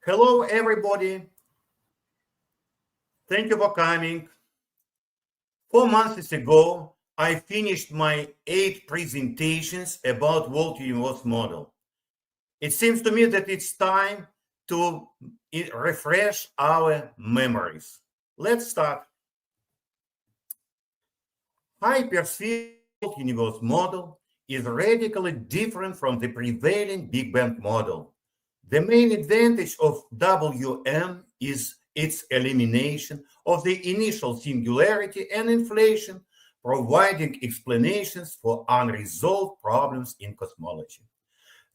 Hello, everybody. Thank you for coming. 4 months ago, I finished my 8 presentations about world universe model. It seems to me that it's time to refresh our memories. Let's start. Hypersphere world universe model is radically different from the prevailing Big Bang model. The main advantage of WM is its elimination of the initial singularity and inflation, providing explanations for unresolved problems in cosmology.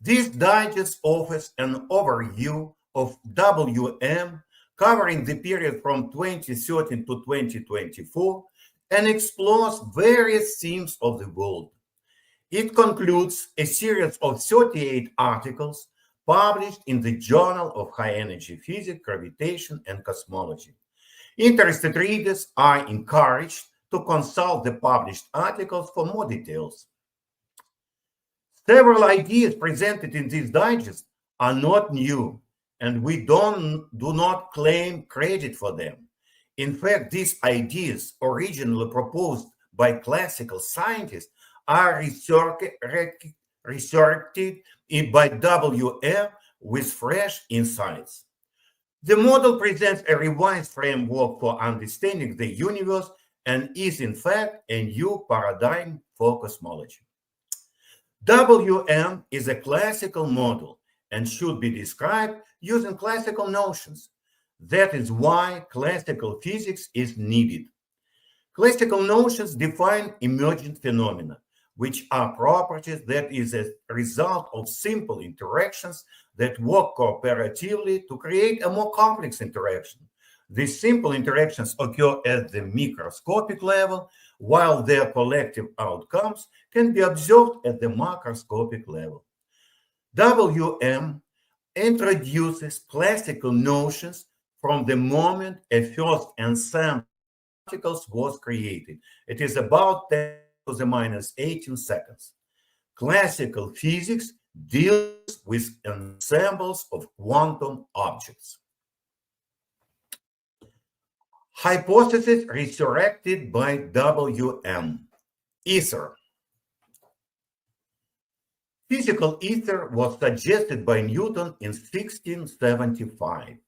This digest offers an overview of WM covering the period from 2013 to 2024 and explores various themes of the world. It concludes a series of 38 articles published in the Journal of High Energy Physics, Gravitation, and Cosmology. Interested readers are encouraged to consult the published articles for more details. Several ideas presented in this digest are not new, and we do not claim credit for them. In fact, these ideas, originally proposed by classical scientists, are researched by WM with fresh insights. The model presents a revised framework for understanding the universe and is, in fact, a new paradigm for cosmology. WM is a classical model and should be described using classical notions. That is why classical physics is needed. Classical notions define emergent phenomena, which are properties that is a result of simple interactions that work cooperatively to create a more complex interaction. These simple interactions occur at the microscopic level, while their collective outcomes can be observed at the macroscopic level. WM introduces classical notions from the moment a first ensemble of particles was created. It is about 10 to the minus 18 seconds. Classical physics deals with ensembles of quantum objects. Hypothesis resurrected by WM. Ether. Physical ether was suggested by Newton in 1675.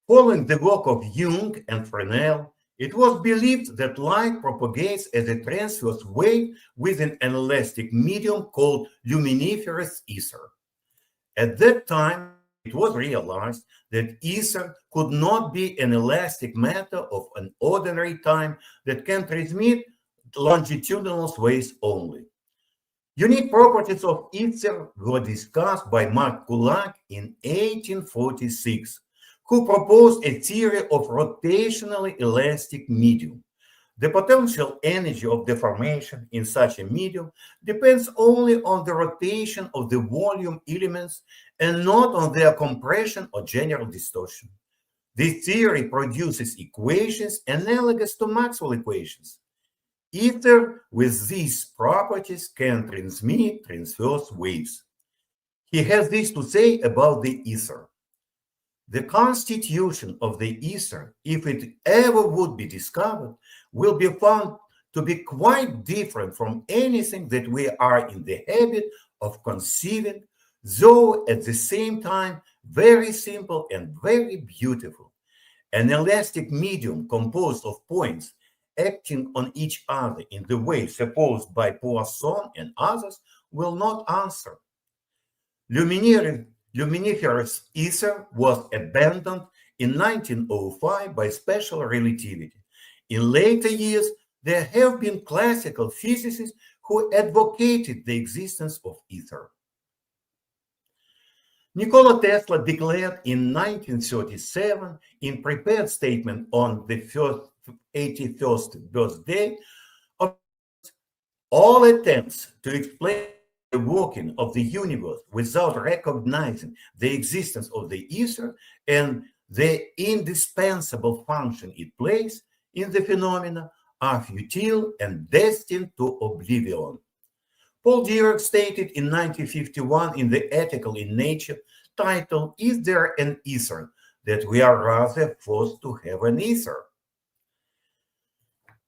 Following the work of Jung and Fresnel, it was believed that light propagates as a transverse wave within an elastic medium called luminiferous ether. At that time, it was realized that ether could not be an elastic matter of an ordinary time that can transmit longitudinal waves only. Unique properties of ether were discussed by Mark Kulak in 1846, who proposed a theory of rotationally elastic medium. The potential energy of deformation in such a medium depends only on the rotation of the volume elements and not on their compression or general distortion. This theory produces equations analogous to Maxwell equations. Ether with these properties can transmit transverse waves. He has this to say about the ether. The constitution of the ether, if it ever would be discovered, will be found to be quite different from anything that we are in the habit of conceiving, though at the same time very simple and very beautiful. An elastic medium composed of points acting on each other in the way supposed by Poisson and others will not answer. Luminiferous ether was abandoned in 1905 by special relativity. In later years, there have been classical physicists who advocated the existence of ether. Nikola Tesla declared in 1937, in prepared statement on the 81st birthday of all attempts to explain the working of the universe without recognizing the existence of the ether and the indispensable function it plays in the phenomena are futile and destined to oblivion. Paul Dirac stated in 1951 in the article in Nature title, Is There an Ether? That we are rather forced to have an ether.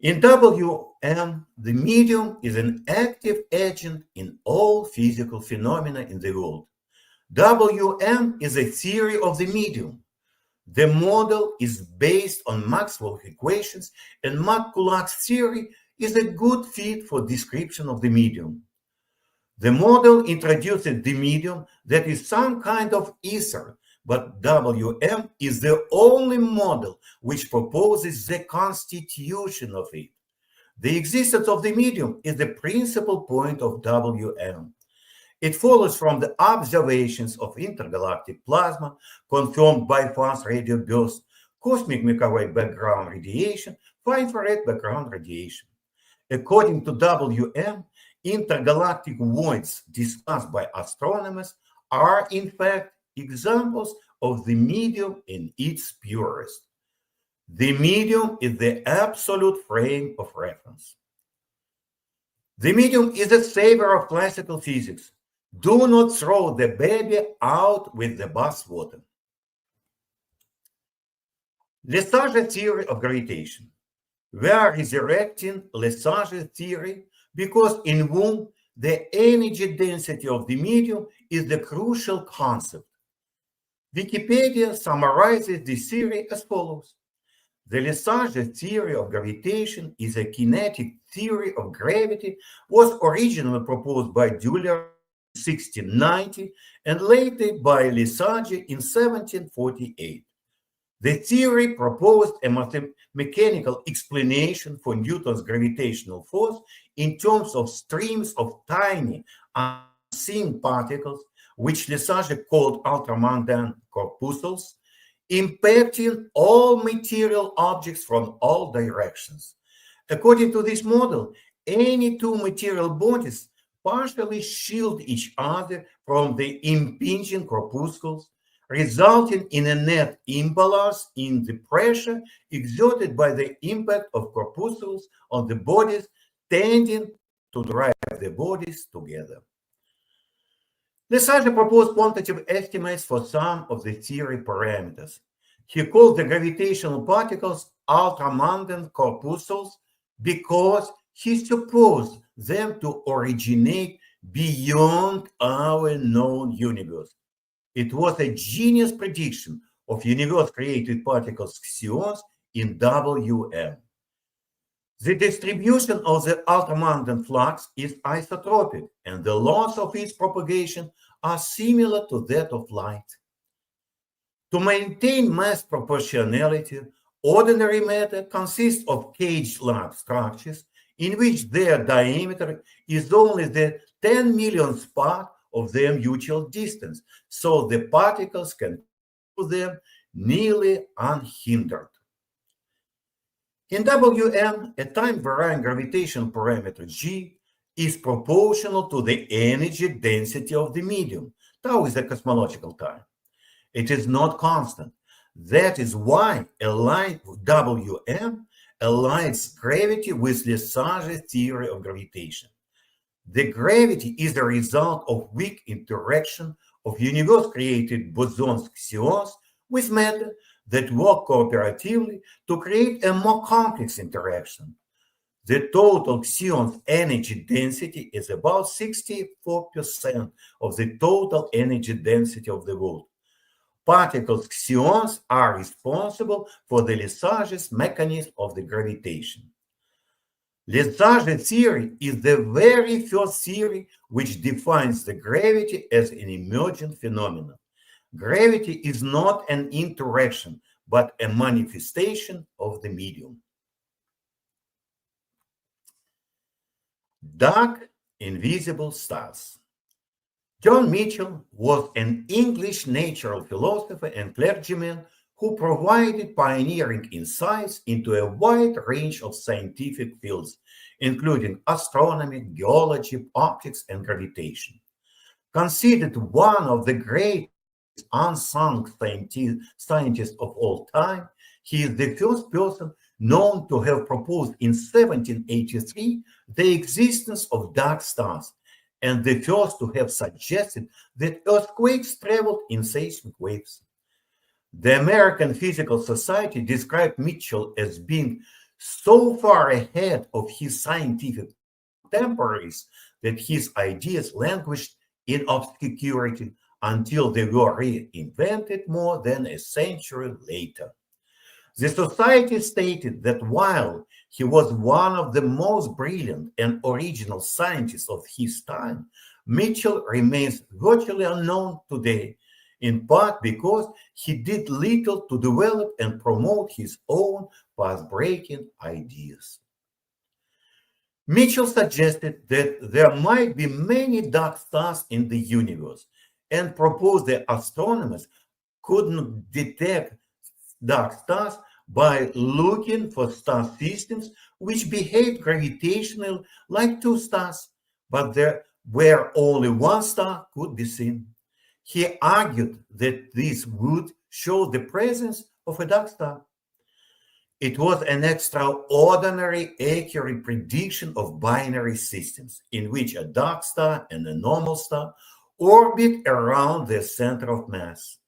In WM, the medium is an active agent in all physical phenomena in the world. WM is a theory of the medium. The model is based on Maxwell's equations, and Mac-Kullak's theory is a good fit for description of the medium. The model introduces the medium that is some kind of ether, but WM is the only model which proposes the constitution of it. The existence of the medium is the principal point of WM. It follows from the observations of intergalactic plasma confirmed by fast radio bursts, cosmic microwave background radiation, far-infrared background radiation. According to WM, intergalactic voids discussed by astronomers are in fact examples of the medium in its purest. The medium is the absolute frame of reference. The medium is the savior of classical physics. Do not throw the baby out with the bathwater. Lesage theory of gravitation. We are resurrecting Lesage theory because in whom the energy density of the medium is the crucial concept. Wikipedia summarizes this theory as follows. The Lesage theory of gravitation is a kinetic theory of gravity, was originally proposed by Euler in 1690 and later by Lesage in 1748. The theory proposed a mechanical explanation for Newton's gravitational force in terms of streams of tiny unseen particles, which Lesage called ultramundane corpuscles, impacting all material objects from all directions. According to this model, any two material bodies partially shield each other from the impinging corpuscles, resulting in a net imbalance in the pressure exerted by the impact of corpuscles on the bodies, tending to drive the bodies together. Lesage proposed quantitative estimates for some of the theory parameters. He called the gravitational particles ultramundane corpuscles because he supposed them to originate beyond our known universe. It was a genius prediction of universe-created particles xions in WM. The distribution of the ultramundane flux is isotropic, and the laws of its propagation are similar to that of light. To maintain mass proportionality, ordinary matter consists of cage-like structures in which their diameter is only the 10 millionth part of their mutual distance, so the particles can pass through them nearly unhindered. In WM, a time-varying gravitational parameter G is proportional to the energy density of the medium. Tau is the cosmological time. It is not constant. That is why WM aligns gravity with Lesage theory of gravitation. The gravity is the result of weak interaction of universe-created bosons xions with matter that work cooperatively to create a more complex interaction. The total xion energy density is about 64% of the total energy density of the world. Particles xions are responsible for the Lesage's mechanism of the gravitation. Lesage theory is the very first theory which defines the gravity as an emergent phenomenon. Gravity is not an interaction, but a manifestation of the medium. Dark, invisible stars. John Mitchell was an English natural philosopher and clergyman who provided pioneering insights into a wide range of scientific fields, including astronomy, geology, optics, and gravitation. Considered one of the great unsung scientists of all time, he is the first person known to have proposed in 1783 the existence of dark stars, and the first to have suggested that earthquakes traveled in seismic waves. The American Physical Society described Mitchell as being so far ahead of his scientific contemporaries that his ideas languished in obscurity until they were reinvented more than a century later. The society stated that while he was one of the most brilliant and original scientists of his time, Mitchell remains virtually unknown today, in part because he did little to develop and promote his own path-breaking ideas. Mitchell suggested that there might be many dark stars in the universe and proposed that astronomers couldn't detect dark stars by looking for star systems which behaved gravitationally like two stars, but there where only one star could be seen. He argued that this would show the presence of a dark star. It was an extraordinary accurate prediction of binary systems in which a dark star and a normal star orbit around their center of mass.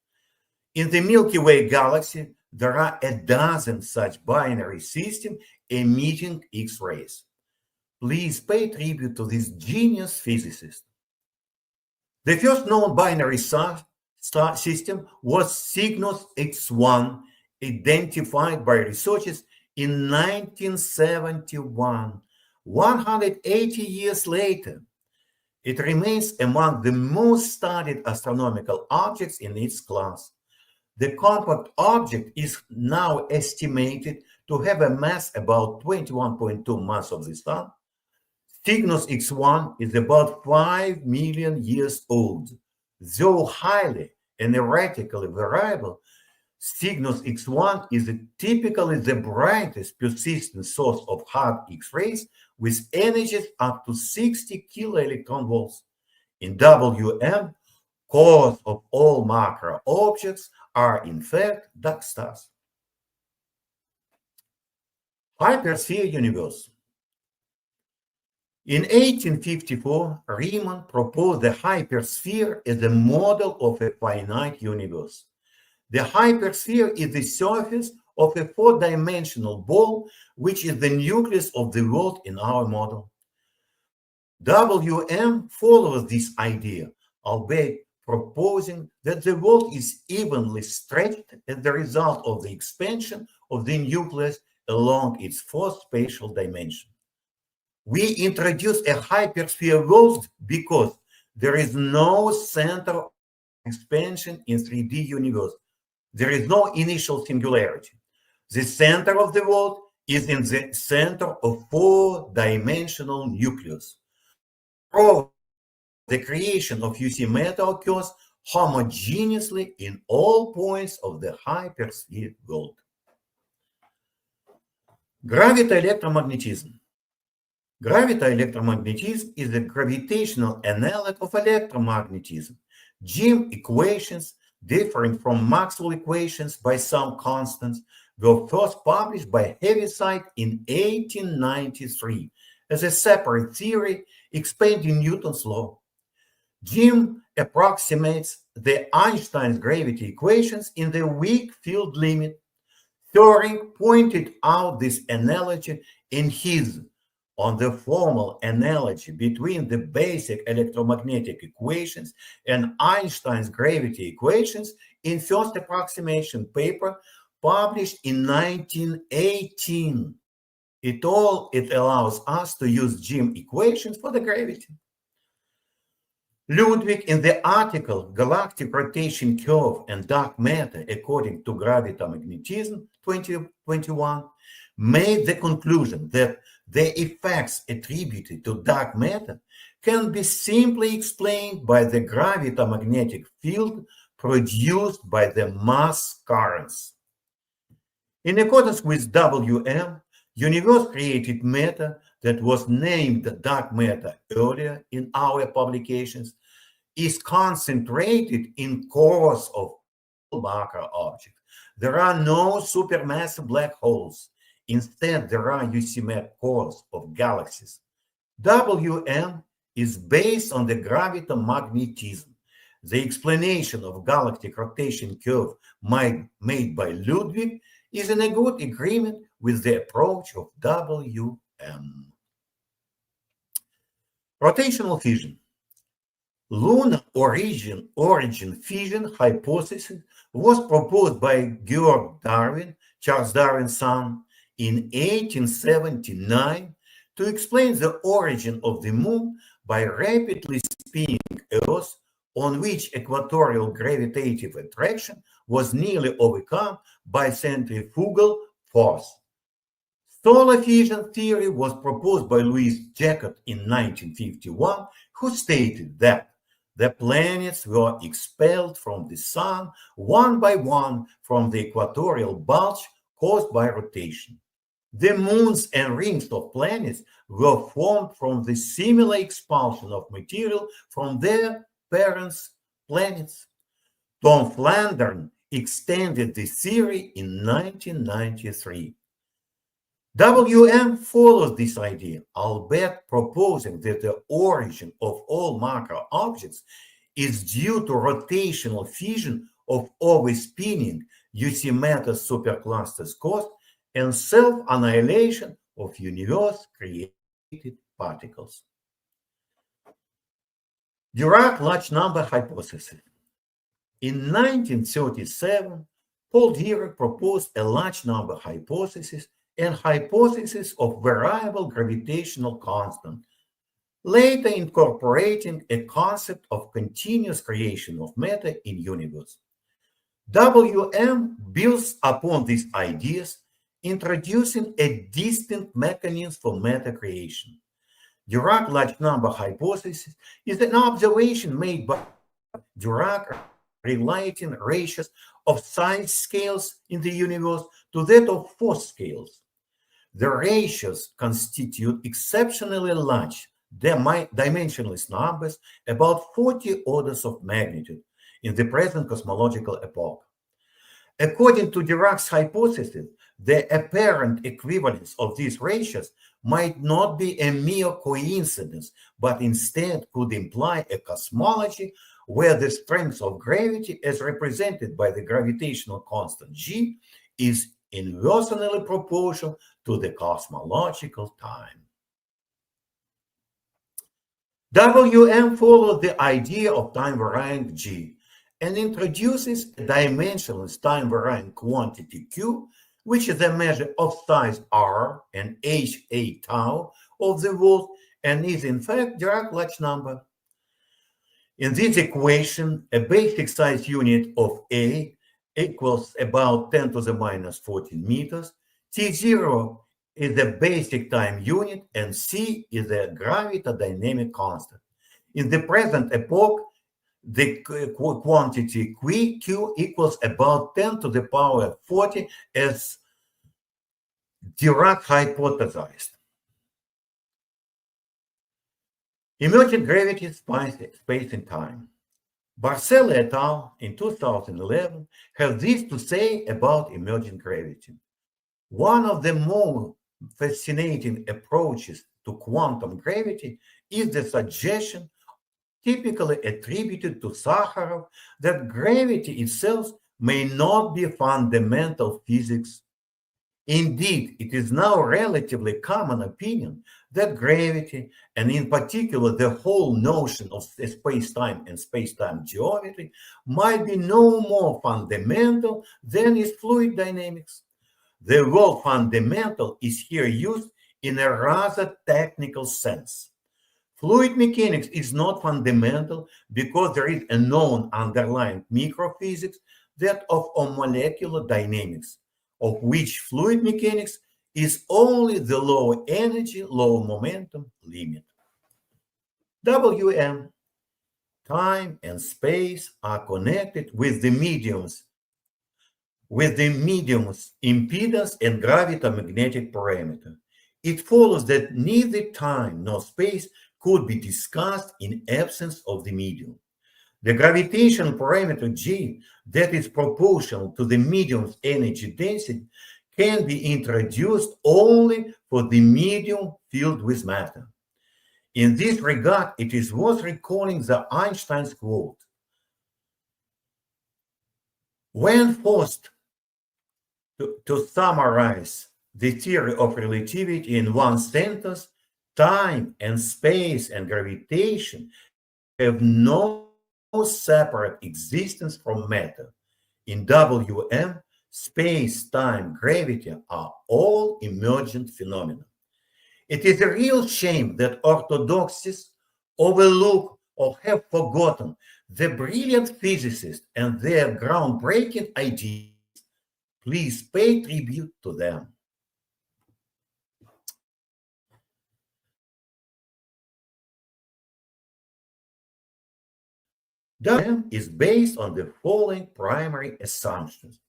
In the Milky Way galaxy, there are a dozen such binary systems emitting X-rays. Please pay tribute to this genius physicist. The first known binary star system was Cygnus X1, identified by researchers in 1971. 180 years later, it remains among the most studied astronomical objects in its class. The compact object is now estimated to have a mass about 21.2 mass of the Sun. Cygnus X1 is about 5 million years old. Though highly energetically variable, Cygnus X1 is typically the brightest persistent source of hard X-rays with energies up to 60 kiloelectron volts. In WM, cause of all macro objects are in fact dark stars. Hypersphere universe. In 1854, Riemann proposed the hypersphere as a model of a finite universe. The hypersphere is the surface of a four-dimensional ball, which is the nucleus of the world in our model. WM follows this idea, albeit proposing that the world is evenly stretched as the result of the expansion of the nucleus along its fourth spatial dimension. We introduce a hypersphere world because there is no center of expansion in 3D universe. There is no initial singularity. The center of the world is in the center of four-dimensional nucleus. The creation of UC matter occurs homogeneously in all points of the hypersphere world. Gravity-electromagnetism. Gravity-electromagnetism is the gravitational analog of electromagnetism. Jim equations, differing from Maxwell equations by some constants, were first published by Heaviside in 1893 as a separate theory explaining Newton's law. Jim approximates the Einstein's gravity equations in the weak field limit. Turing pointed out this analogy in his On the Formal Analogy Between the Basic Electromagnetic Equations and Einstein's Gravity Equations in First Approximation paper published in 1918. It allows us to use Jim equations for the gravity. Ludwig, in the article Galactic Rotation Curve and Dark Matter According to Gravitomagnetism 2021, made the conclusion that the effects attributed to dark matter can be simply explained by the gravitomagnetic field produced by the mass currents. In accordance with WM, universe created matter that was named dark matter earlier in our publications is concentrated in cores of all macro objects. There are no supermassive black holes. Instead, there are UCMAP cores of galaxies. WM is based on the gravitomagnetism. The explanation of galactic rotation curve made by Ludwig is in a good agreement with the approach of WM. Rotational fission. Lunar origin fission hypothesis was proposed by Georg Darwin, Charles Darwin's son, in 1879 to explain the origin of the moon by rapidly spinning Earth, on which equatorial gravitative attraction was nearly overcome by centrifugal force. Solar fission theory was proposed by Louis Jacquot in 1951, who stated that the planets were expelled from the sun one by one from the equatorial bulge caused by rotation. The moons and rings of planets were formed from the similar expulsion of material from their parent planets. Tom Flandern extended the theory in 1993. WM follows this idea, albeit proposing that the origin of all macro objects is due to rotational fission of overspinning UC matter superclusters caused and self-annihilation of universe-created particles. Dirac large number hypothesis. In 1937, Paul Dirac proposed a large number hypothesis and hypothesis of variable gravitational constant, later incorporating a concept of continuous creation of matter in universe. WM builds upon these ideas, introducing a distinct mechanism for matter creation. Dirac large number hypothesis is an observation made by Dirac relating ratios of size scales in the universe to that of force scales. The ratios constitute exceptionally large dimensionless numbers, about 40 orders of magnitude, in the present cosmological epoch. According to Dirac's hypothesis, the apparent equivalence of these ratios might not be a mere coincidence, but instead could imply a cosmology where the strength of gravity, as represented by the gravitational constant g, is inversely proportional to the cosmological time. WM follows the idea of time-varying g and introduces a dimensionless time-varying quantity q, which is a measure of size r and h tau of the world and is in fact Dirac large number. In this equation, a basic size unit of A equals about 10 to the minus 14 meters, T0 is the basic time unit, and C is the gravitodynamic constant. In the present epoch, the quantity Q equals about 10 to the power 40 as Dirac hypothesized. Emergent gravity, space and time. Barcelo et al. In 2011 have this to say about emergent gravity. One of the more fascinating approaches to quantum gravity is the suggestion, typically attributed to Sakharov, that gravity itself may not be fundamental physics. Indeed, it is now a relatively common opinion that gravity, and in particular the whole notion of space-time and space-time geometry, might be no more fundamental than is fluid dynamics. The word fundamental is here used in a rather technical sense. Fluid mechanics is not fundamental because there is a known underlying microphysics, that of molecular dynamics, of which fluid mechanics is only the low energy, low momentum limit. WM, time and space are connected with the medium's impedance and gravitomagnetic parameter. It follows that neither time nor space could be discussed in absence of the medium. The gravitational parameter G, that is proportional to the medium's energy density, can be introduced only for the medium filled with matter. In this regard, it is worth recalling the Einstein's quote. When forced to summarize the theory of relativity in one sentence, time and space and gravitation have no separate existence from matter. In WM, space, time, gravity are all emergent phenomena. It is a real shame that orthodoxies overlook or have forgotten the brilliant physicists and their groundbreaking ideas. Please pay tribute to them. WM is based on the following primary assumptions.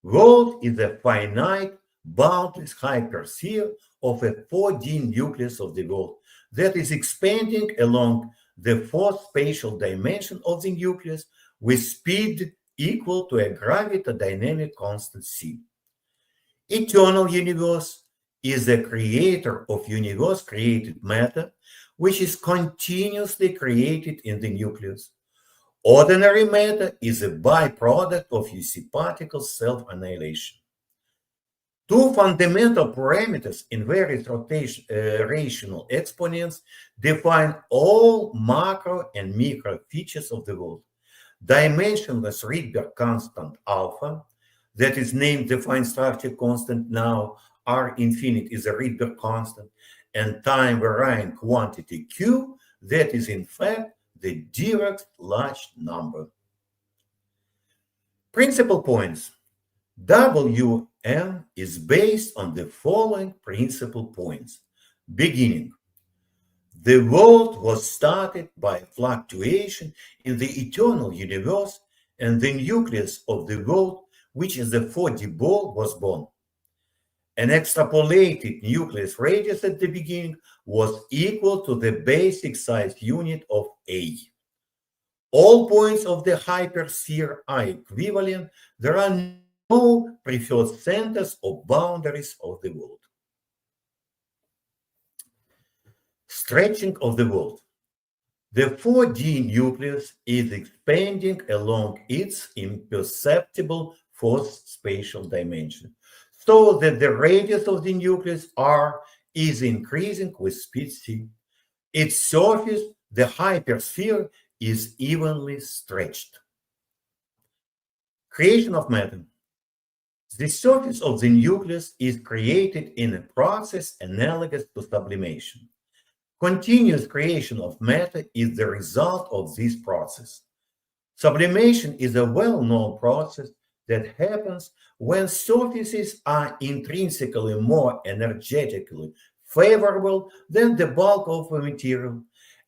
World is a finite, boundless hypersphere of a 4D nucleus of the world that is expanding along the fourth spatial dimension of the nucleus with speed equal to a gravitodynamic constant c. Eternal universe is the creator of universe-created matter, which is continuously created in the nucleus. Ordinary matter is a byproduct of UC particle self-annihilation. Two fundamental parameters in various rational exponents define all macro and micro features of the world. Dimensionless Rydberg constant alpha, that is named defined structure constant now, R infinite is a Rydberg constant, and time varying quantity Q, that is in fact the Dirac large number. Principal points. WM is based on the following principal points. Beginning. The world was started by fluctuation in the eternal universe, and the nucleus of the world, which is the 4D ball, was born. An extrapolated nucleus radius at the beginning was equal to the basic size unit of A. All points of the hypersphere are equivalent. There are no preferred centers or boundaries of the world. Stretching of the world. The 4D nucleus is expanding along its imperceptible fourth spatial dimension, so that the radius of the nucleus R is increasing with speed c. Its surface, the hypersphere, is evenly stretched. Creation of matter. The surface of the nucleus is created in a process analogous to sublimation. Continuous creation of matter is the result of this process. Sublimation is a well-known process that happens when surfaces are intrinsically more energetically favorable than the bulk of a material,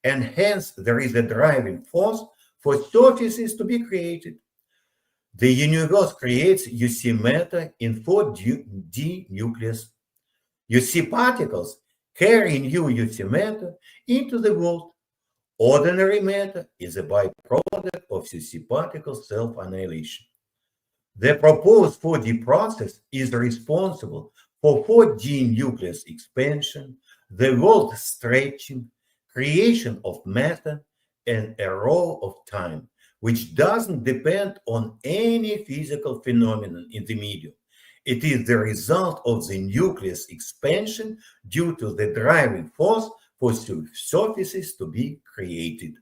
and hence there is a driving force for surfaces to be created. The universe creates UC matter in 4D nucleus. UC particles carry new UC matter into the world. Ordinary matter is a byproduct of UC particle self-annihilation. The proposed 4D process is responsible for 4D nucleus expansion, the world stretching, creation of matter, and a row of time, which doesn't depend on any physical phenomenon in the medium. It is the result of the nucleus expansion due to the driving force for surfaces to be created.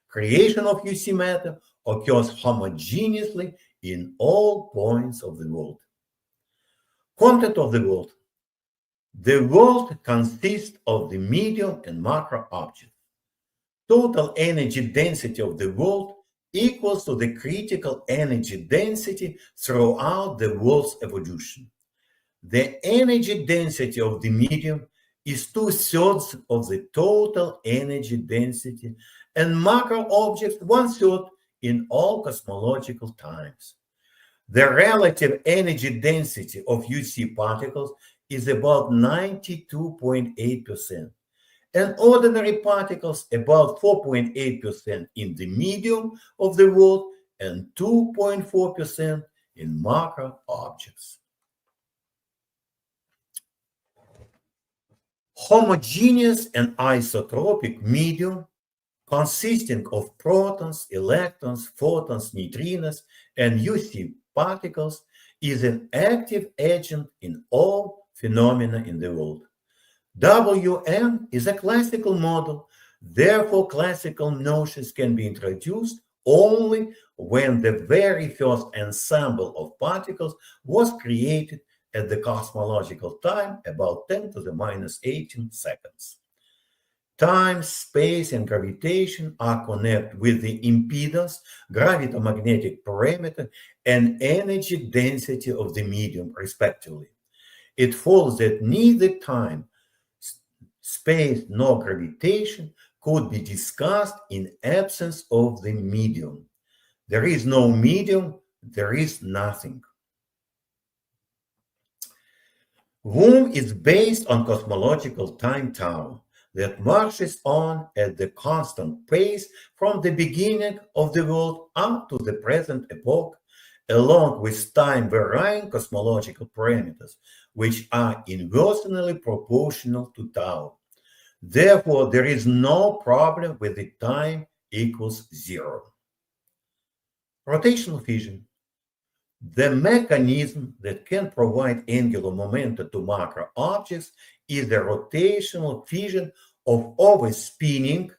Creation of UC matter occurs homogeneously in all points of the world. Content of the world. The world consists of the medium and macro objects. Total energy density of the world equals to the critical energy density throughout the world's evolution. The energy density of the medium is 2/3 of the total energy density, and macro objects 1/3 in all cosmological times. The relative energy density of UC particles is about 92.8%, and ordinary particles about 4.8% in the medium of the world and 2.4% in macro objects. Homogeneous and isotropic medium consisting of protons, electrons, photons, neutrinos, and UC particles is an active agent in all phenomena in the world. WM is a classical model, therefore classical notions can be introduced only when the very first ensemble of particles was created at the cosmological time about 10 to the minus 18 seconds. Time, space, and gravitation are connected with the impedance, gravito-magnetic parameter, and energy density of the medium, respectively. It follows that neither time, space, nor gravitation could be discussed in absence of the medium. There is no medium, there is nothing. WOM is based on cosmological time tau that marches on at the constant pace from the beginning of the world up to the present epoch, along with time-varying cosmological parameters, which are inversely proportional to tau. Therefore, there is no problem with the time equals 0. Rotational fission. The mechanism that can provide angular momentum to macro objects is the rotational fission of overspinning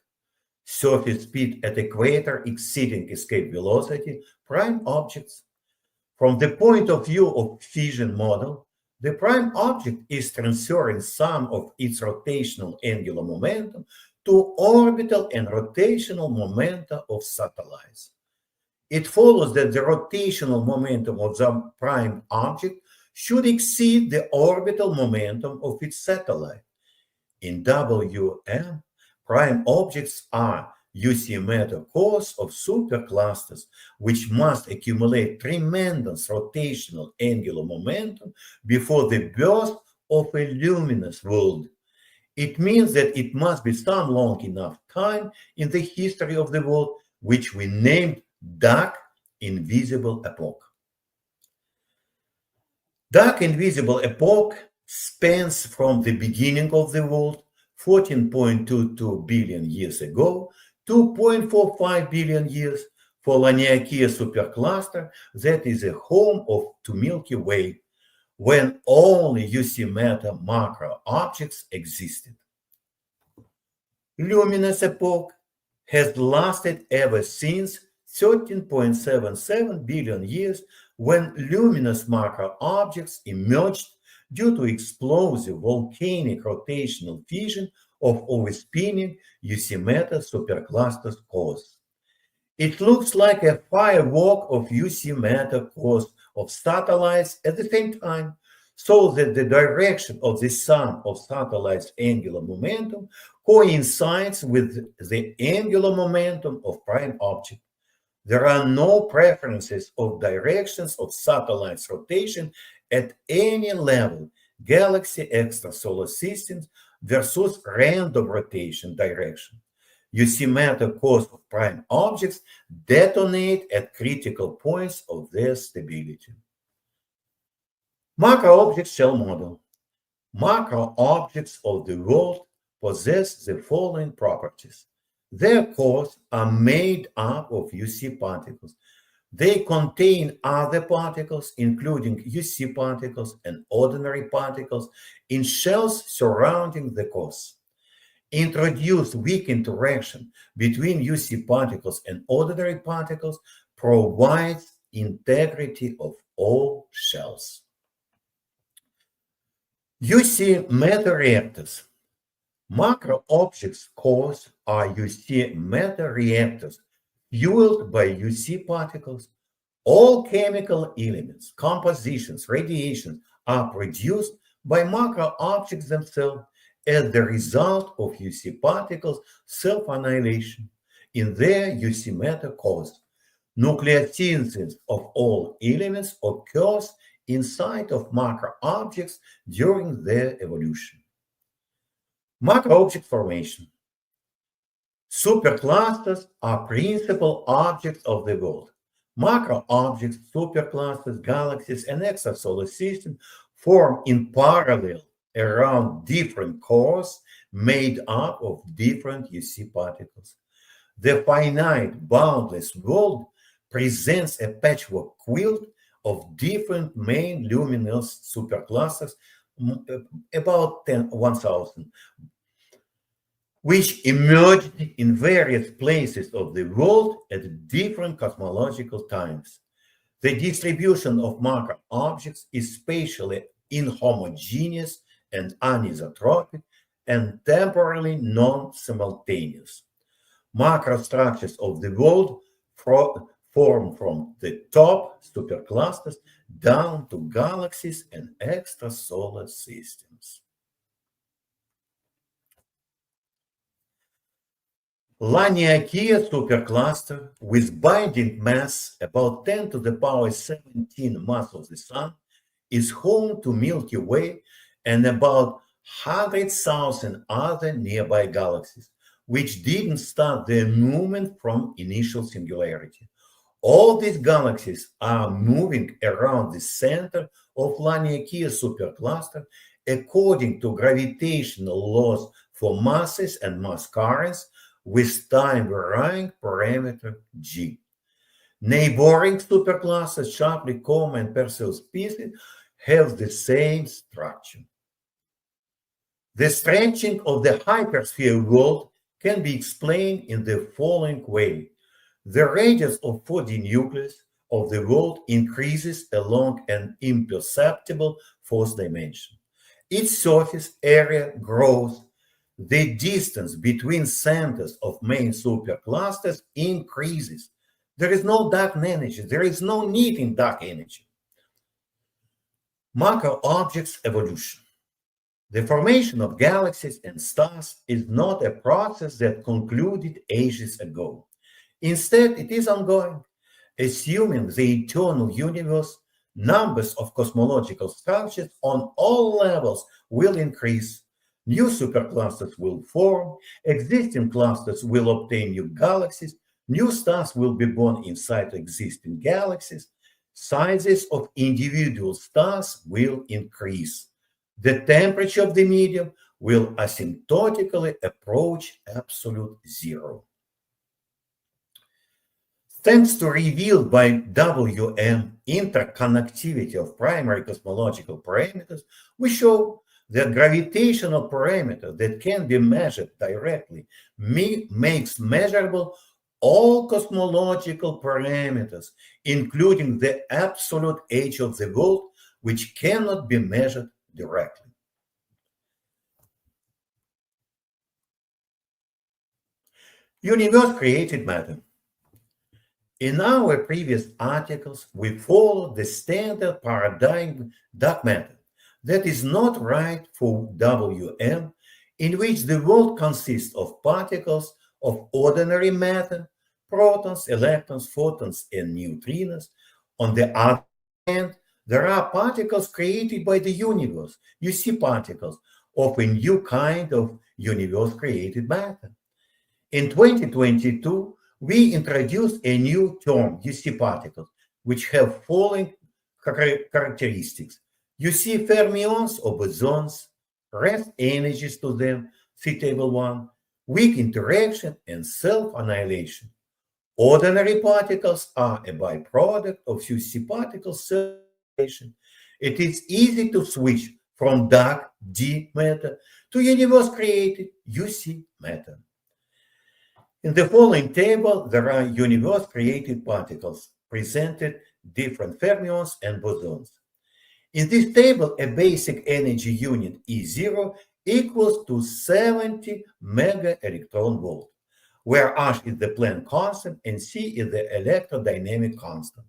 surface speed at equator exceeding escape velocity prime objects. From the point of view of fission model, the prime object is transferring some of its rotational angular momentum to orbital and rotational momenta of satellites. It follows that the rotational momentum of the prime object should exceed the orbital momentum of its satellite. In WM, prime objects are UC matter cores of superclusters, which must accumulate tremendous rotational angular momentum before the birth of a luminous world. It means that it must be some long enough time in the history of the world, which we named dark invisible epoch. Dark invisible epoch spans from the beginning of the world, 14.22 billion years ago, to 0.45 billion years for Laniakea supercluster that is a home to Milky Way, when only UC matter macro objects existed. Luminous epoch has lasted ever since 13.77 billion years, when luminous macro objects emerged due to explosive volcanic rotational fission of overspinning UC matter superclusters cores. It looks like a firework of UC matter cores of satellites at the same time, so that the direction of the sum of satellites' angular momentum coincides with the angular momentum of prime object. There are no preferences of directions of satellites' rotation at any level, galaxy, extrasolar systems versus random rotation direction. UC matter cores of prime objects detonate at critical points of their stability. Macro object shell model. Macro objects of the world possess the following properties. Their cores are made up of UC particles. They contain other particles, including UC particles and ordinary particles, in shells surrounding the cores. Introduced weak interaction between UC particles and ordinary particles provides integrity of all shells. UC matter reactors. Macro objects cores are UC matter reactors fueled by UC particles. All chemical elements, compositions, radiations are produced by macro objects themselves as the result of UC particles' self-annihilation in their UC matter cores. Nucleosynthesis of all elements occurs inside of macro objects during their evolution. Macro object formation. Superclusters are principal objects of the world. Macro objects, superclusters, galaxies, and extrasolar systems form in parallel around different cores made up of different UC particles. The finite boundless world presents a patchwork quilt of different main luminous superclusters, about 1,000, which emerged in various places of the world at different cosmological times. The distribution of macro objects is spatially inhomogeneous and anisotropic and temporally non-simultaneous. Macrostructures of the world form from the top superclusters down to galaxies and extrasolar systems. Laniakea supercluster with binding mass about 10 to the power 17 mass of the Sun is home to Milky Way and about 100,000 other nearby galaxies, which didn't start their movement from initial singularity. All these galaxies are moving around the center of Laniakea supercluster according to gravitational laws for masses and mass currents with time-varying parameter g. Neighboring superclusters, Shapley, Coma, and Perseus species, have the same structure. The stretching of the hypersphere world can be explained in the following way. The radius of 4D nucleus of the world increases along an imperceptible fourth dimension. Its surface area grows. The distance between centers of main superclusters increases. There is no dark energy. There is no need in dark energy. Macro objects evolution. The formation of galaxies and stars is not a process that concluded ages ago. Instead, it is ongoing. Assuming the eternal universe, numbers of cosmological structures on all levels will increase. New superclusters will form, existing clusters will obtain new galaxies, new stars will be born inside existing galaxies, sizes of individual stars will increase. The temperature of the medium will asymptotically approach absolute zero. Thanks to revealed by WM interconnectivity of primary cosmological parameters, we show that gravitational parameter that can be measured directly makes measurable all cosmological parameters, including the absolute age of the world, which cannot be measured directly. Universe created matter. In our previous articles, we followed the standard paradigm dark matter that is not right for WM, in which the world consists of particles of ordinary matter, protons, electrons, photons, and neutrinos. On the other hand, there are particles created by the universe. You see particles of a new kind of universe created matter. In 2022, we introduced a new term, UC particles, which have following characteristics. You see fermions or bosons, rest energies to them, see table 1, weak interaction, and self-annihilation. Ordinary particles are a byproduct of UC particles self-annihilation. It is easy to switch from dark D matter to universe created UC matter. In the following table, there are universe-created particles, presented different fermions and bosons. In this table, a basic energy unit E0 equals to 70 mega-electron-volt, where H is the Planck constant and C is the electrodynamic constant.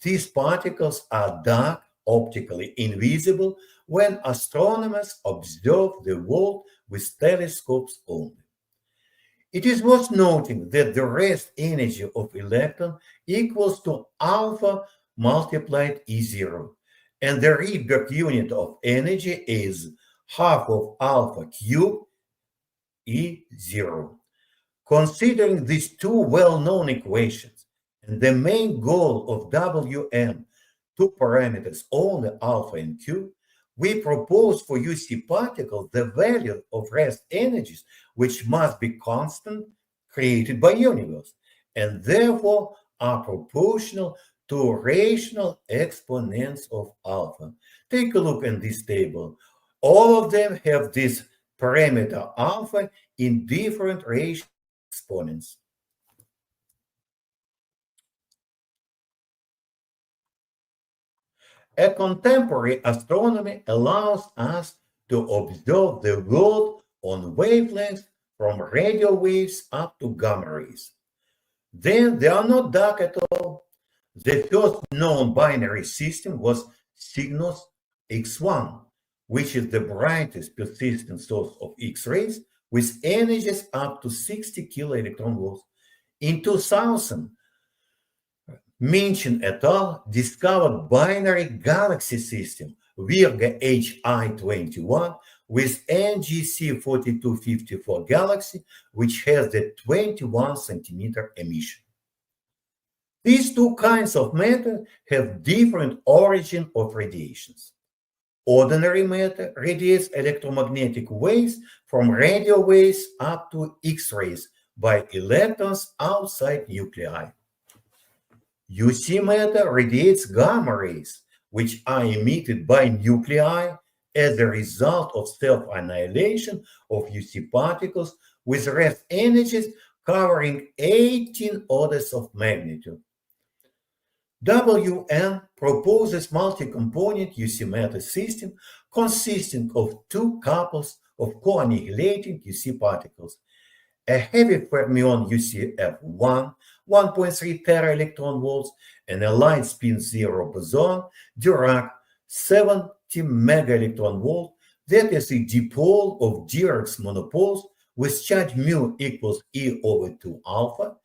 These particles are dark, optically invisible, when astronomers observe the world with telescopes only. It is worth noting that the rest energy of electron equals to alpha multiplied E0, and the Rydberg unit of energy is half of alpha cubed E0. Considering these two well-known equations, and the main goal of WM, two parameters, only alpha and Q, we propose for UC particles the value of rest energies, which must be constant, created by universe, and therefore are proportional to rational exponents of alpha. Take a look in this table. All of them have this parameter alpha in different rational exponents. A contemporary astronomy allows us to observe the world on wavelengths from radio waves up to gamma rays. Then they are not dark at all. The first known binary system was Cygnus X1, which is the brightest persistent source of X-rays with energies up to 60 kiloelectron volts. In 2000, Minchin et al. Discovered binary galaxy system Virga HI21 with NGC 4254 galaxy, which has the 21 centimeter emission. These two kinds of matter have different origin of radiations. Ordinary matter radiates electromagnetic waves from radio waves up to X-rays by electrons outside nuclei. UC matter radiates gamma rays, which are emitted by nuclei as a result of self-annihilation of UC particles with rest energies covering 18 orders of magnitude. WM proposes multi-component UC matter system consisting of two couples of co-annihilating UC particles, a heavy fermion UCF1, 1.3 tera-electron volts, and a light spin zero boson, Dirac, 70 mega-electron volt, that is a dipole of Dirac's monopoles with charge mu equals E over 2 alpha,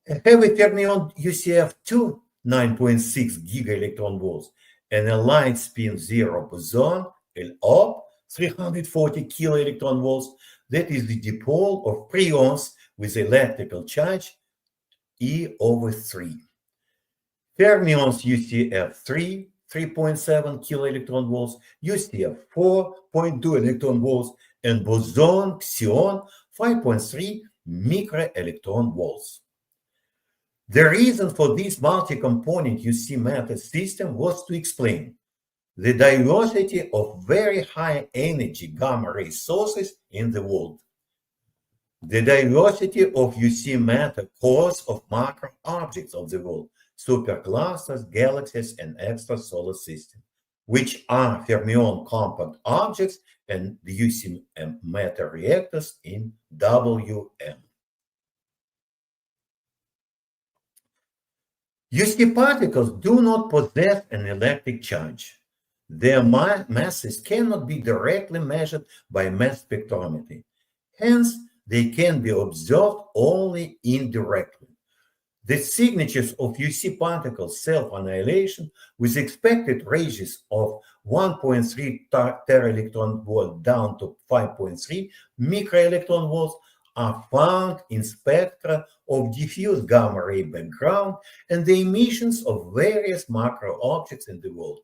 a heavy fermion UCF2, 9.6 giga-electron volts, and a light spin zero boson, LOP, 340 kiloelectron volts, that is the dipole of preons with electrical charge E over 3. Fermions UCF3, 3.7 kiloelectron volts, UCF4, 0.2 electron volts, and boson Xion, 5.3 microelectron volts. The reason for this multi-component UC matter system was to explain the diversity of very high energy gamma ray sources in the world, the diversity of UC matter cores of macro objects of the world, superclusters, galaxies, and extrasolar systems, which are fermion compact objects and the UC matter reactors in WM. UC particles do not possess an electric charge. Their masses cannot be directly measured by mass spectrometry. Hence, they can be observed only indirectly. The signatures of UC particles self-annihilation with expected ranges of 1.3 tera-electron volt down to 5.3 microelectron volts are found in spectra of diffuse gamma ray background and the emissions of various macro objects in the world.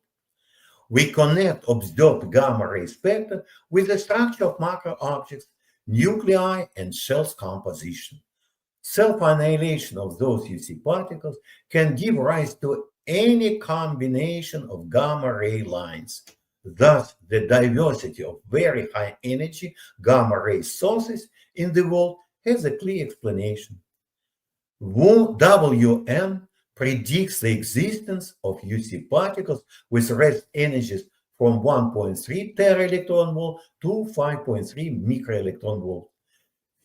We connect observed gamma ray spectra with the structure of macro objects, nuclei, and shells composition. Self-annihilation of those UC particles can give rise to any combination of gamma ray lines. Thus, the diversity of very high energy gamma ray sources in the world has a clear explanation. WM predicts the existence of UC particles with rest energies from 1.3 tera-electron volt to 5.3 microelectron volt.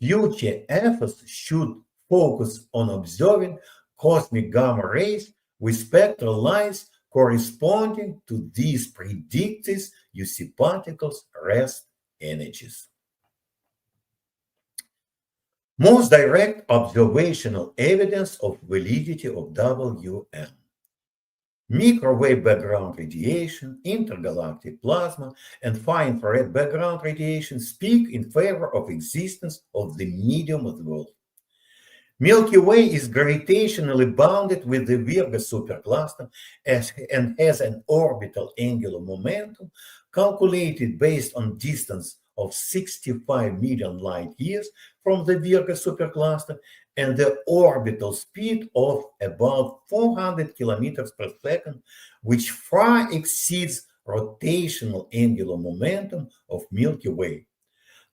Future efforts should focus on observing cosmic gamma rays with spectral lines corresponding to these predicted UC particles' rest energies. Most direct observational evidence of validity of WM. Microwave background radiation, intergalactic plasma, and far-infrared background radiation speak in favor of existence of the medium of the world. Milky Way is gravitationally bounded with the Virgo supercluster and has an orbital angular momentum calculated based on distance of 65 million light years from the Virgo supercluster and the orbital speed of about 400 kilometers per second, which far exceeds rotational angular momentum of Milky Way.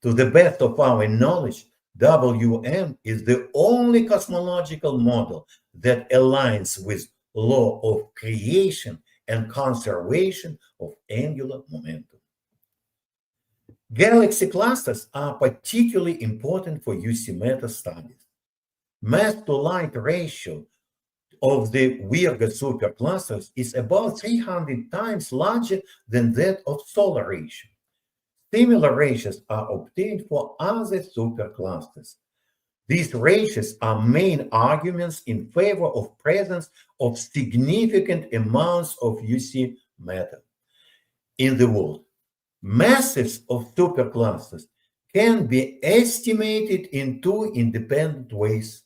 To the best of our knowledge, WM is the only cosmological model that aligns with law of creation and conservation of angular momentum. Galaxy clusters are particularly important for UC meta studies. Mass to light ratio of the Virgo superclusters is about 300 times larger than that of solar ratio. Similar ratios are obtained for other superclusters. These ratios are main arguments in favor of presence of significant amounts of UC matter in the world. Masses of superclusters can be estimated in two independent ways: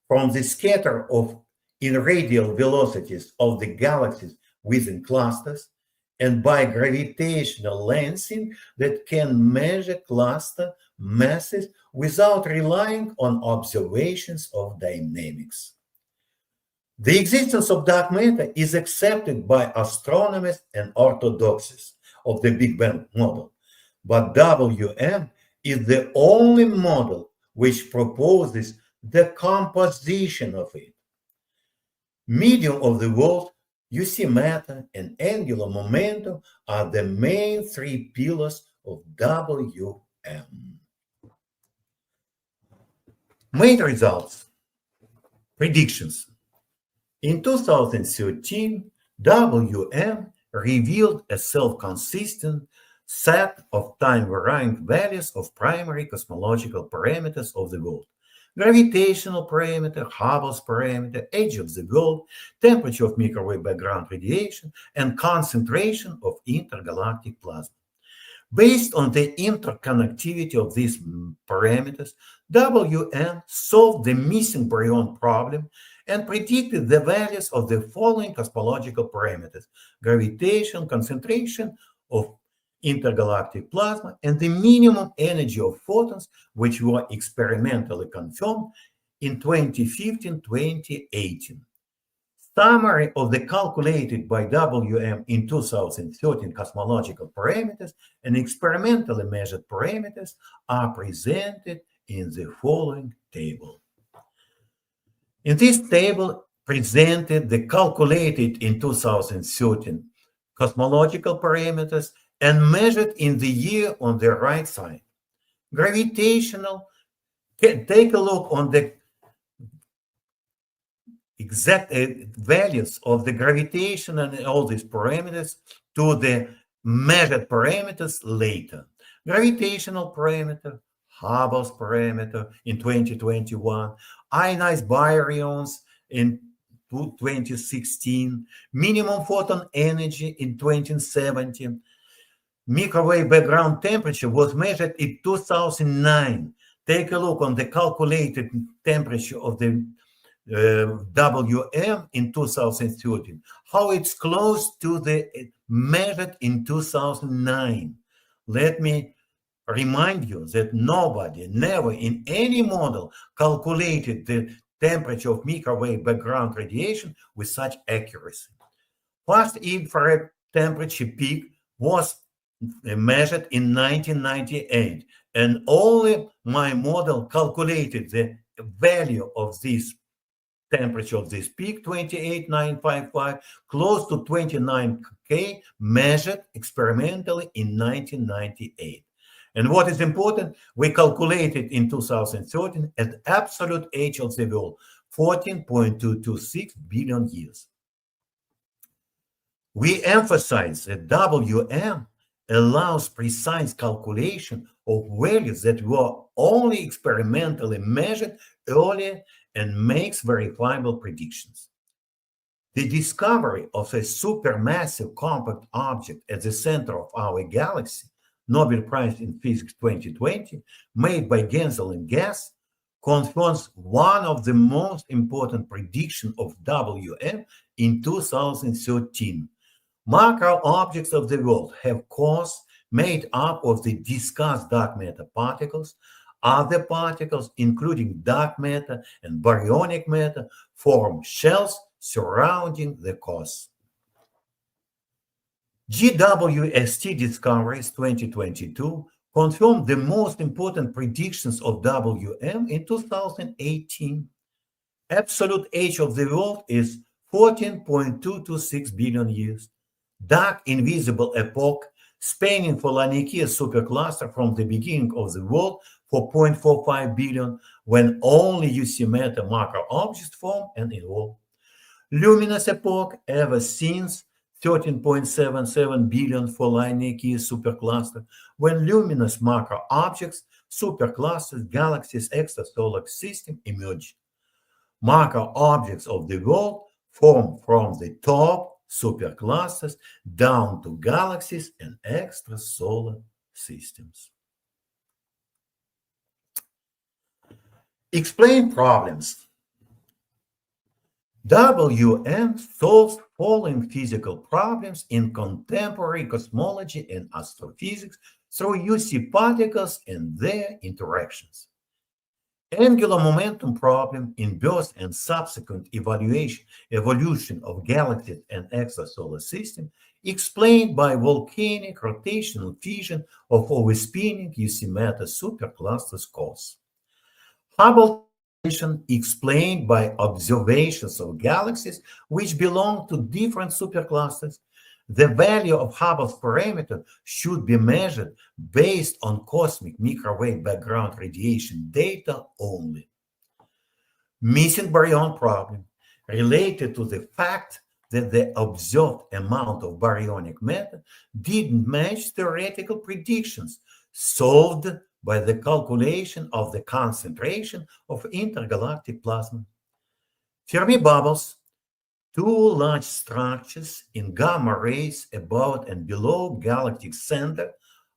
from the scatter of in radial velocities of the galaxies within clusters, and by gravitational lensing that can measure cluster masses without relying on observations of dynamics. The existence of dark matter is accepted by astronomers and orthodoxies of the Big Bang model, but WM is the only model which proposes the composition of it. Medium of the world, UC matter, and angular momentum are the main three pillars of WM. Main results. Predictions. In 2013, WM revealed a self-consistent set of time-varying values of primary cosmological parameters of the world: gravitational parameter, Hubble's parameter, age of the world, temperature of microwave background radiation, and concentration of intergalactic plasma. Based on the interconnectivity of these parameters, WM solved the missing baryon problem and predicted the values of the following cosmological parameters: gravitation, concentration of intergalactic plasma, and the minimum energy of photons, which were experimentally confirmed in 2015-2018. Summary of the calculated by WM in 2013 cosmological parameters and experimentally measured parameters are presented in the following table. In this table, presented the calculated in 2013 cosmological parameters and measured in the year on the right side. Gravitational, take a look on the exact values of the gravitation and all these parameters to the measured parameters later. Gravitational parameter, Hubble's parameter in 2021, ionized baryons in 2016, minimum photon energy in 2017. Microwave background temperature was measured in 2009. Take a look on the calculated temperature of the WM in 2013, how it's close to the measured in 2009. Let me remind you that nobody, never in any model, calculated the temperature of microwave background radiation with such accuracy. First infrared temperature peak was measured in 1998, and only my model calculated the value of this temperature of this peak, 28,955, close to 29K, measured experimentally in 1998. And what is important, we calculated in 2013 at absolute age of the world, 14.226 billion years. We emphasize that WM allows precise calculation of values that were only experimentally measured earlier and makes verifiable predictions. The discovery of a supermassive compact object at the center of our galaxy, Nobel Prize in Physics 2020, made by Genzel and Guess, confirms one of the most important predictions of WM in 2013. Macro objects of the world have cores made up of the discussed dark matter particles. Other particles, including dark matter and baryonic matter, form shells surrounding the cores. GWST discoveries 2022 confirmed the most important predictions of WM in 2018. Absolute age of the world is 14.226 billion years. Dark invisible epoch spanning for Laniakea supercluster from the beginning of the world for 0.45 billion, when only UC matter macro objects form and evolve. Luminous epoch ever since 13.77 billion for Laniakea supercluster, when luminous macro objects, superclusters, galaxies, extrasolar system emerged. Macro objects of the world form from the top superclusters down to galaxies and extrasolar systems. Explain problems. WM solves following physical problems in contemporary cosmology and astrophysics through UC particles and their interactions. Angular momentum problem in birth and subsequent evolution of galaxies and extrasolar system explained by volcanic rotational fission of overspinning UC matter superclusters cores. Hubble explained by observations of galaxies which belong to different superclusters. The value of Hubble's parameter should be measured based on cosmic microwave background radiation data only. Missing baryon problem related to the fact that the observed amount of baryonic matter didn't match theoretical predictions solved by the calculation of the concentration of intergalactic plasma. Fermi bubbles, two large structures in gamma rays above and below galactic center,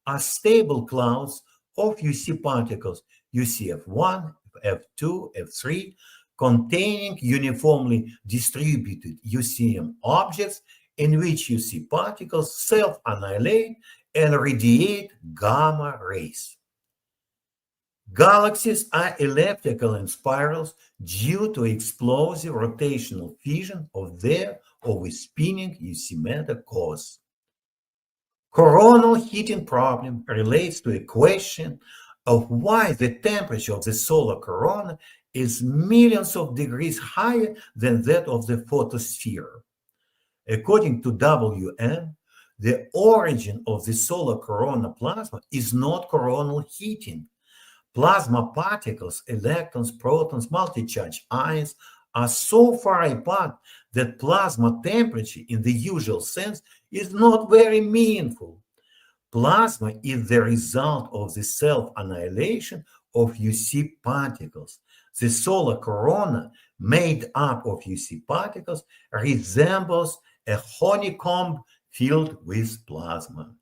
are stable clouds of UC particles, UCF1, F2, F3, containing uniformly distributed UCM objects in which UC particles self-annihilate and radiate gamma rays. Galaxies are elliptical in spirals due to explosive rotational fission of their overspinning UC matter cores. Coronal heating problem relates to a question of why the temperature of the solar corona is millions of degrees higher than that of the photosphere. According to WM, the origin of the solar corona plasma is not coronal heating. Plasma particles, electrons, protons, multi-charge ions are so far apart that plasma temperature in the usual sense is not very meaningful. Plasma is the result of the self-annihilation of UC particles. The solar corona, made up of UC particles, resembles a honeycomb filled with plasma.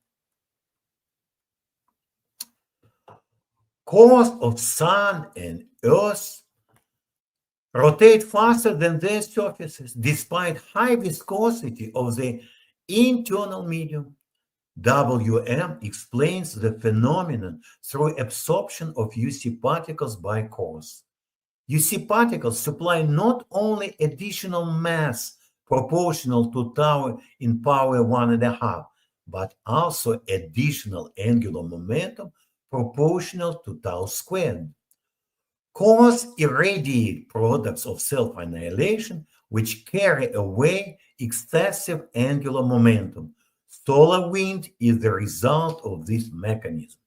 Cores of Sun and Earth rotate faster than their surfaces despite high viscosity of the internal medium. WM explains the phenomenon through absorption of UC particles by cores. UC particles supply not only additional mass proportional to tau in power 1.5, but also additional angular momentum proportional to tau squared. Cores irradiate products of self-annihilation which carry away excessive angular momentum. Solar wind is the result of this mechanism.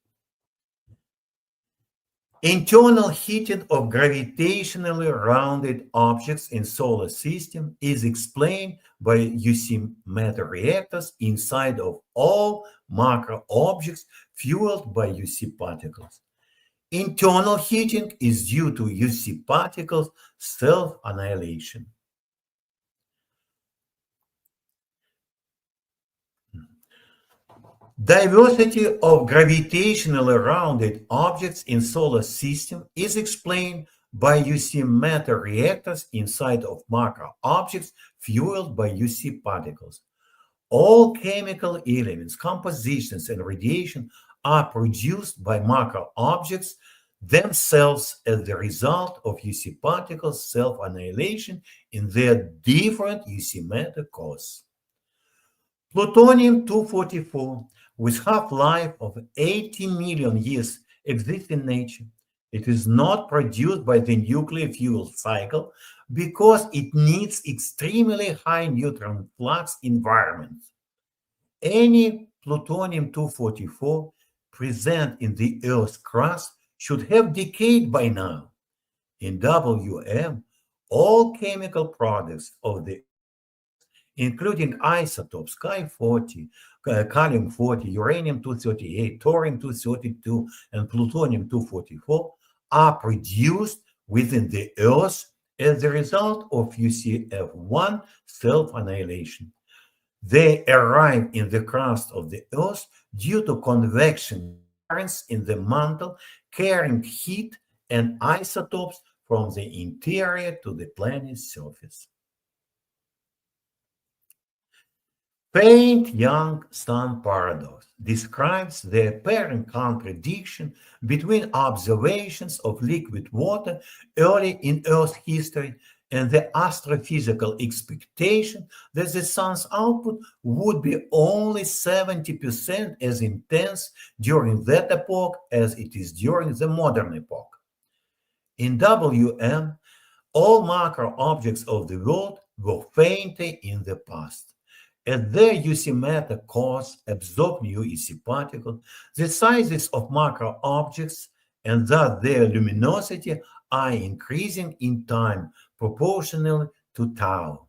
Internal heating of gravitationally rounded objects in solar system is explained by UC matter reactors inside of all macro objects fueled by UC particles. Internal heating is due to UC particles' self-annihilation. Diversity of gravitationally rounded objects in solar system is explained by UC matter reactors inside of macro objects fueled by UC particles. All chemical elements, compositions, and radiation are produced by macro objects themselves as the result of UC particles' self-annihilation in their different UC matter cores. Plutonium-244, with half-life of 80 million years, exists in nature. It is not produced by the nuclear fuel cycle because it needs extremely high neutron flux environments. Any plutonium-244 present in the Earth's crust should have decayed by now. In WM, all chemical products of the including isotopes Ki-40, Gallium-40, Uranium-238, Thorium-232, and Plutonium-244, are produced within the Earth as a result of UCF1 self-annihilation. They arrive in the crust of the Earth due to convection currents in the mantle carrying heat and isotopes from the interior to the planet's surface. Faint young star paradox describes the apparent contradiction between observations of liquid water early in Earth's history and the astrophysical expectation that the sun's output would be only 70% as intense during that epoch as it is during the modern epoch. In WM, all macro objects of the world were fainter in the past. As their UC matter cores absorb new UC particles, the sizes of macro objects and thus their luminosity are increasing in time proportional to tau.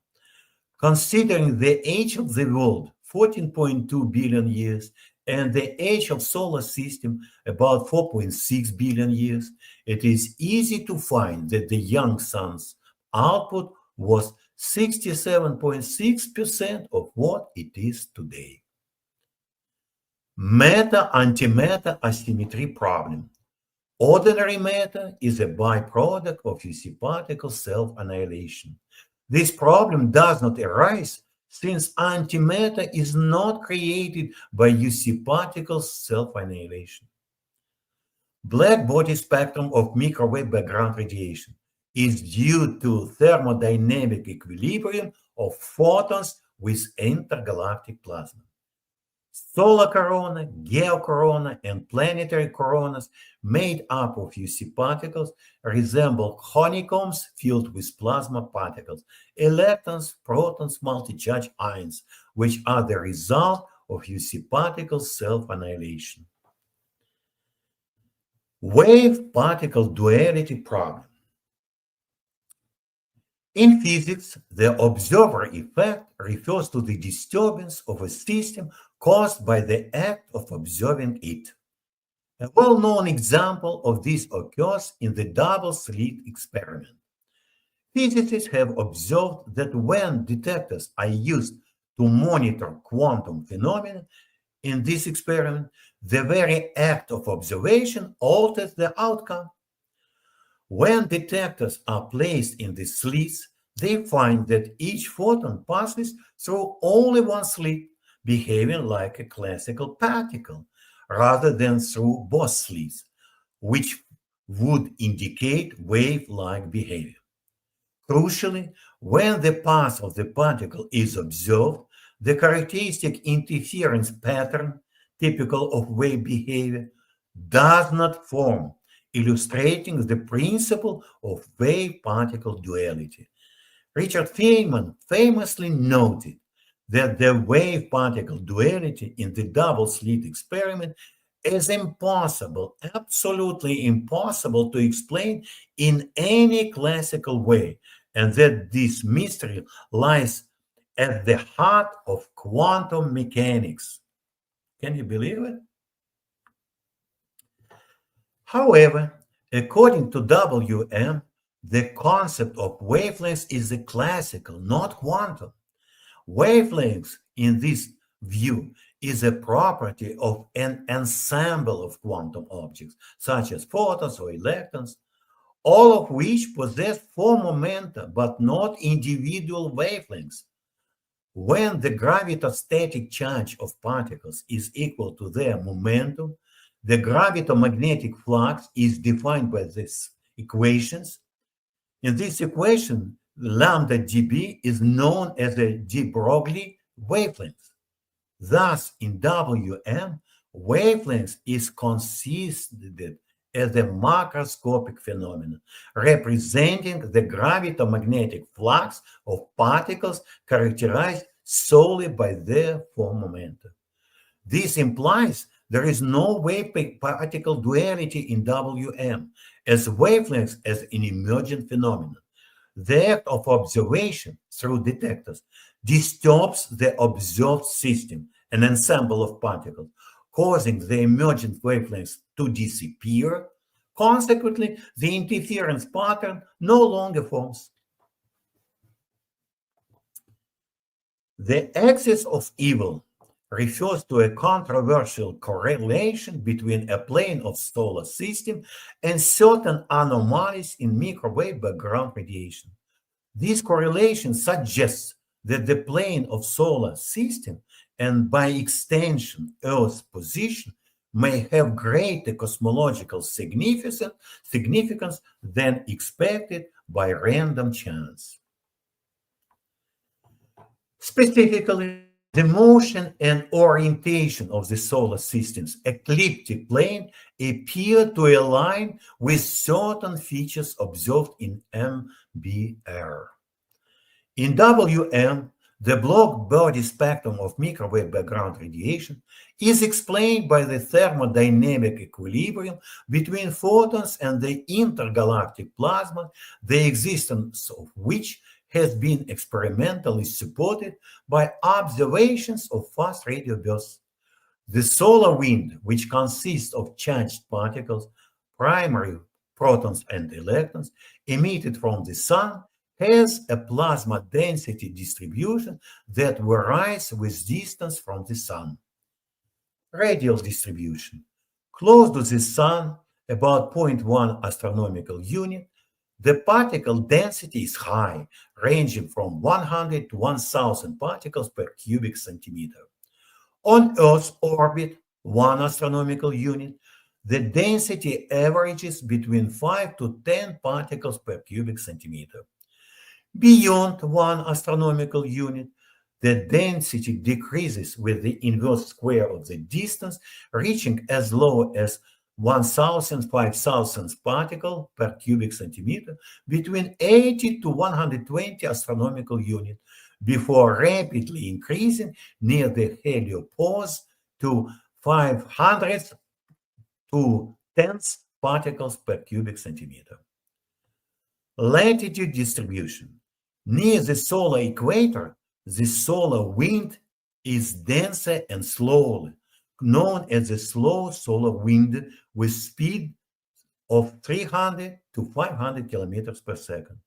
Considering the age of the world, 14.2 billion years, and the age of solar system, about 4.6 billion years, it is easy to find that the young sun's output was 67.6% of what it is today. Matter-antimatter asymmetry problem. Ordinary matter is a byproduct of UC particle self-annihilation. This problem does not arise since antimatter is not created by UC particles self-annihilation. Black body spectrum of microwave background radiation is due to thermodynamic equilibrium of photons with intergalactic plasma. Solar corona, geocorona, and planetary coronas made up of UC particles resemble honeycombs filled with plasma particles, electrons, protons, multi-charge ions, which are the result of UC particles self-annihilation. Wave-particle duality problem. In physics, the observer effect refers to the disturbance of a system caused by the act of observing it. A well-known example of this occurs in the double-slit experiment. Physicists have observed that when detectors are used to monitor quantum phenomena in this experiment, the very act of observation alters the outcome. When detectors are placed in the slits, they find that each photon passes through only one slit, behaving like a classical particle, rather than through both slits, which would indicate wave-like behavior. Crucially, when the path of the particle is observed, the characteristic interference pattern, typical of wave behavior, does not form, illustrating the principle of wave-particle duality. Richard Feynman famously noted that the wave-particle duality in the double-slit experiment is impossible, absolutely impossible to explain in any classical way, and that this mystery lies at the heart of quantum mechanics. Can you believe it? However, according to WM, the concept of wavelengths is a classical, not quantum. Wavelengths, in this view, is a property of an ensemble of quantum objects, such as photons or electrons. all of which possess four momenta, but not individual wavelengths. When the gravitostatic charge of particles is equal to their momentum, the gravitomagnetic flux is defined by these equations. In this equation, lambda dB is known as the de Broglie wavelength. Thus, in Wm, wavelength is considered as a macroscopic phenomenon, representing the gravitomagnetic flux of particles characterized solely by their four momenta. This implies there is no wave-particle duality in Wm, as wavelengths as an emergent phenomenon. The act of observation through detectors disturbs the observed system, an ensemble of particles, causing the emergent wavelengths to disappear. Consequently, the interference pattern no longer forms. The axis of evil refers to a controversial correlation between a plane of solar system and certain anomalies in microwave background radiation. This correlation suggests that the plane of solar system and by extension Earth's position may have greater cosmological significance than expected by random chance. Specifically, the motion and orientation of the solar system's ecliptic plane appear to align with certain features observed in MBR. In WM, the block body spectrum of microwave background radiation is explained by the thermodynamic equilibrium between photons and the intergalactic plasma, the existence of which has been experimentally supported by observations of fast radio bursts. The solar wind, which consists of charged particles, primary protons and electrons, emitted from the sun, has a plasma density distribution that varies with distance from the sun. Radial distribution. Close to the sun, about 0.1 astronomical unit, the particle density is high, ranging from 100 to 1000 particles per cubic centimeter. On Earth's orbit, 1 astronomical unit, the density averages between 5 to 10 particles per cubic centimeter. Beyond 1 astronomical unit, the density decreases with the inverse square of the distance, reaching as low as 1000, 5000 particles per cubic centimeter, between 80 to 120 astronomical units, before rapidly increasing near the heliopause to 500 to 10 particles per cubic centimeter. Latitude distribution. Near the solar equator, the solar wind is denser and slower, known as the slow solar wind, with speed of 300 to 500 kilometers per second.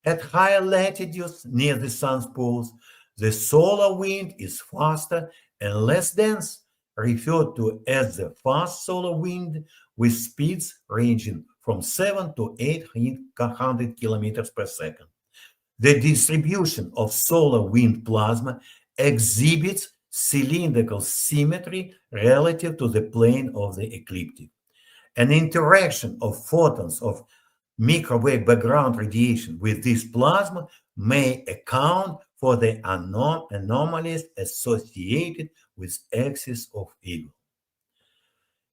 At higher latitudes near the sun's poles, the solar wind is faster and less dense, referred to as the fast solar wind, with speeds ranging from 7 to 800 kilometers per second. The distribution of solar wind plasma exhibits cylindrical symmetry relative to the plane of the ecliptic. An interaction of photons of microwave background radiation with this plasma may account for the anomalies associated with axis of evil.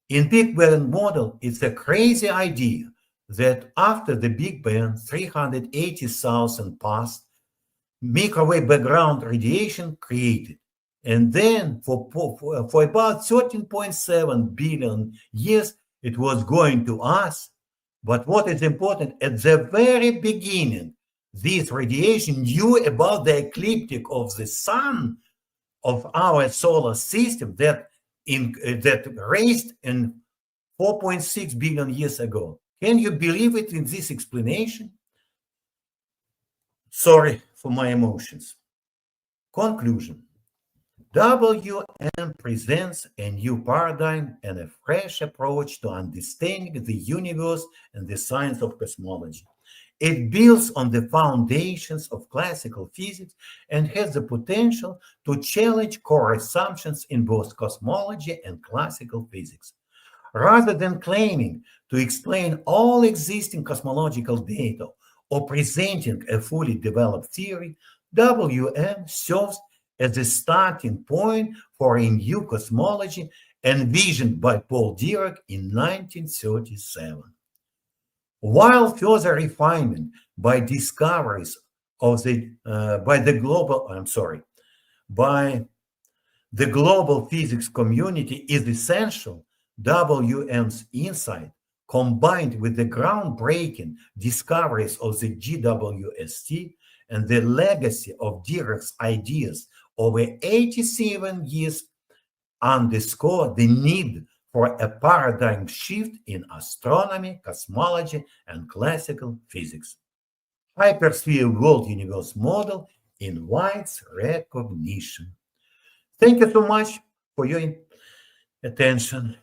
In Big Bang model, it's a crazy idea that after the Big Bang, 380,000 passed, microwave background radiation created. And then for about 13.7 billion years, it was going to us. But what is important, at the very beginning, this radiation knew about the ecliptic of the sun of our solar system that raised in 4.6 billion years ago. Can you believe it in this explanation? Sorry for my emotions. Conclusion. WM presents a new paradigm and a fresh approach to understanding the universe and the science of cosmology. It builds on the foundations of classical physics and has the potential to challenge core assumptions in both cosmology and classical physics. Rather than claiming to explain all existing cosmological data or presenting a fully developed theory, WM serves as a starting point for a new cosmology envisioned by Paul Dirac in 1937. While further refinement by discoveries of the by the global, I'm sorry, by the global physics community is essential, WM's insight, combined with the groundbreaking discoveries of the GWST and the legacy of Dirac's ideas over 87 years, underscore the need for a paradigm shift in astronomy, cosmology, and classical physics. Hypersphere world universe model invites recognition. Thank you so much for your attention.